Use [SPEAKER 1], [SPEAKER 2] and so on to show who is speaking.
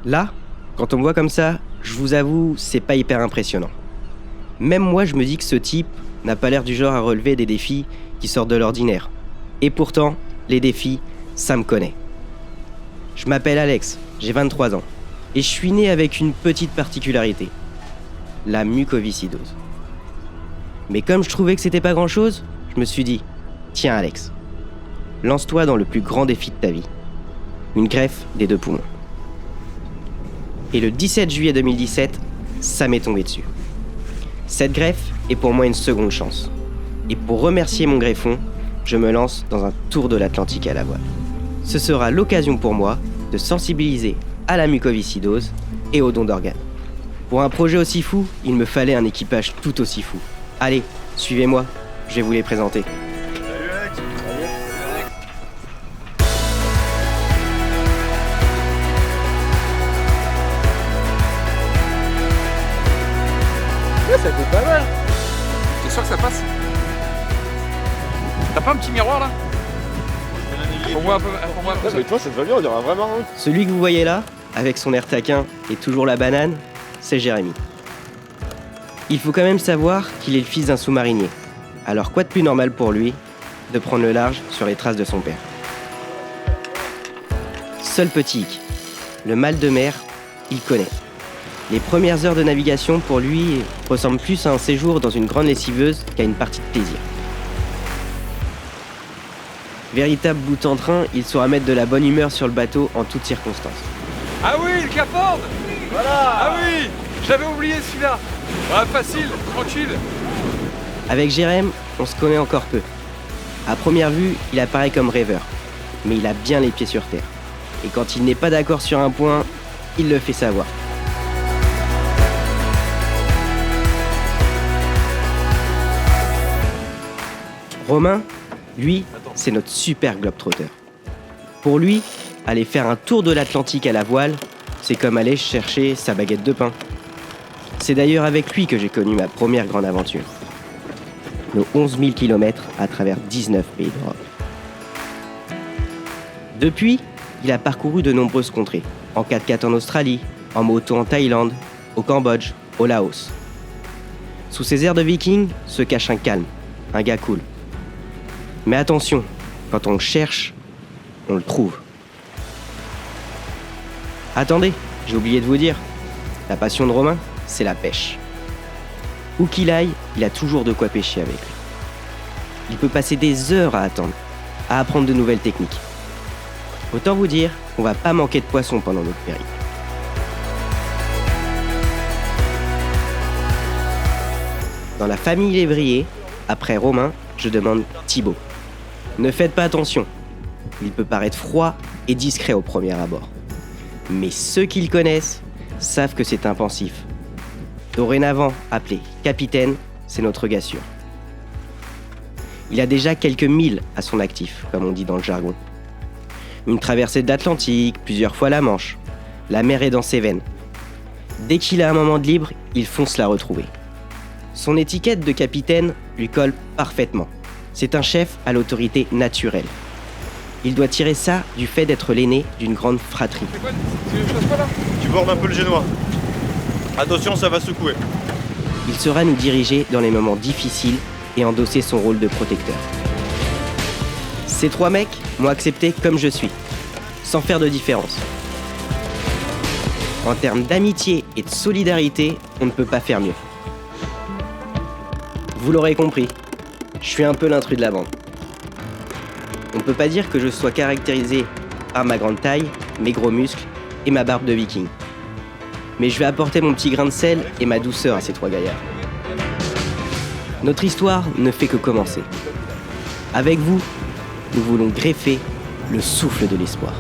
[SPEAKER 1] Là, quand on me voit comme ça, je vous avoue, c'est pas hyper impressionnant. Même moi, je me dis que ce type n'a pas l'air du genre à relever des défis qui sortent de l'ordinaire. Et pourtant, les défis, ça me connaît. Je m'appelle Alex, j'ai 23 ans. Et je suis né avec une petite particularité. La mucoviscidose. Mais comme je trouvais que c'était pas grand-chose, je me suis dit, tiens Alex, lance-toi dans le plus grand défi de ta vie. Une greffe des 2 poumons. Et le 17 juillet 2017, ça m'est tombé dessus. Cette greffe est pour moi une seconde chance. Et pour remercier mon greffon, je me lance dans un tour de l'Atlantique à la voile. Ce sera l'occasion pour moi de sensibiliser à la mucoviscidose et au don d'organes. Pour un projet aussi fou, il me fallait un équipage tout aussi fou. Allez, suivez-moi, je vais vous les présenter.
[SPEAKER 2] Salut Alex. Salut Alex.
[SPEAKER 3] Ouais, ça fait pas mal.
[SPEAKER 4] T'es sûr que ça passe? T'as pas un petit miroir là? Pour moi un peu.
[SPEAKER 3] Non, mais toi, ça te va bien, on dirait un vrai marin.
[SPEAKER 1] Celui que vous voyez là, avec son air taquin et toujours la banane, c'est Jérémy. Il faut quand même savoir qu'il est le fils d'un sous-marinier. Alors quoi de plus normal pour lui de prendre le large sur les traces de son père. Seul petit hic, le mal de mer, il connaît. Les premières heures de navigation pour lui ressemblent plus à un séjour dans une grande lessiveuse qu'à une partie de plaisir. Véritable bout en train, il saura mettre de la bonne humeur sur le bateau en toutes circonstances.
[SPEAKER 4] Ah oui, le Cap Horn.
[SPEAKER 3] Voilà.
[SPEAKER 4] Ah oui, j'avais oublié celui-là. Ouais, facile, tranquille.
[SPEAKER 1] Avec Jérém, on se connaît encore peu. À première vue, il apparaît comme rêveur, mais il a bien les pieds sur terre. Et quand il n'est pas d'accord sur un point, il le fait savoir. Romain, lui, c'est notre super globetrotter. Pour lui, aller faire un tour de l'Atlantique à la voile, c'est comme aller chercher sa baguette de pain. C'est d'ailleurs avec lui que j'ai connu ma première grande aventure. Nos 11 000 km à travers 19 pays d'Europe. Depuis, il a parcouru de nombreuses contrées. En 4x4 en Australie, en moto en Thaïlande, au Cambodge, au Laos. Sous ses airs de viking se cache un calme, un gars cool. Mais attention, quand on le cherche, on le trouve. Attendez, j'ai oublié de vous dire, la passion de Romain, c'est la pêche. Où qu'il aille, il a toujours de quoi pêcher avec lui. Il peut passer des heures à attendre, à apprendre de nouvelles techniques. Autant vous dire qu'on va pas manquer de poissons pendant notre périple. Dans la famille lévrier, après Romain, je demande Thibaut. Ne faites pas attention, il peut paraître froid et discret au premier abord. Mais ceux qui le connaissent savent que c'est un pensif. Dorénavant appelé capitaine, c'est notre gars sûr. Il a déjà quelques milles à son actif, comme on dit dans le jargon. Une traversée de l'Atlantique, plusieurs fois la Manche. La mer est dans ses veines. Dès qu'il a un moment de libre, il fonce la retrouver. Son étiquette de capitaine lui colle parfaitement. C'est un chef à l'autorité naturelle. Il doit tirer ça du fait d'être l'aîné d'une grande fratrie.
[SPEAKER 4] C'est quoi? Tu passes pas là?
[SPEAKER 3] Tu bordes un peu le génois. Attention, ça va secouer.
[SPEAKER 1] Il saura nous diriger dans les moments difficiles et endosser son rôle de protecteur. Ces 3 mecs m'ont accepté comme je suis, sans faire de différence. En termes d'amitié et de solidarité, on ne peut pas faire mieux. Vous l'aurez compris, je suis un peu l'intrus de la bande. On ne peut pas dire que je sois caractérisé par ma grande taille, mes gros muscles et ma barbe de viking. Mais je vais apporter mon petit grain de sel et ma douceur à ces 3 gaillards. Notre histoire ne fait que commencer. Avec vous, nous voulons greffer le souffle de l'espoir.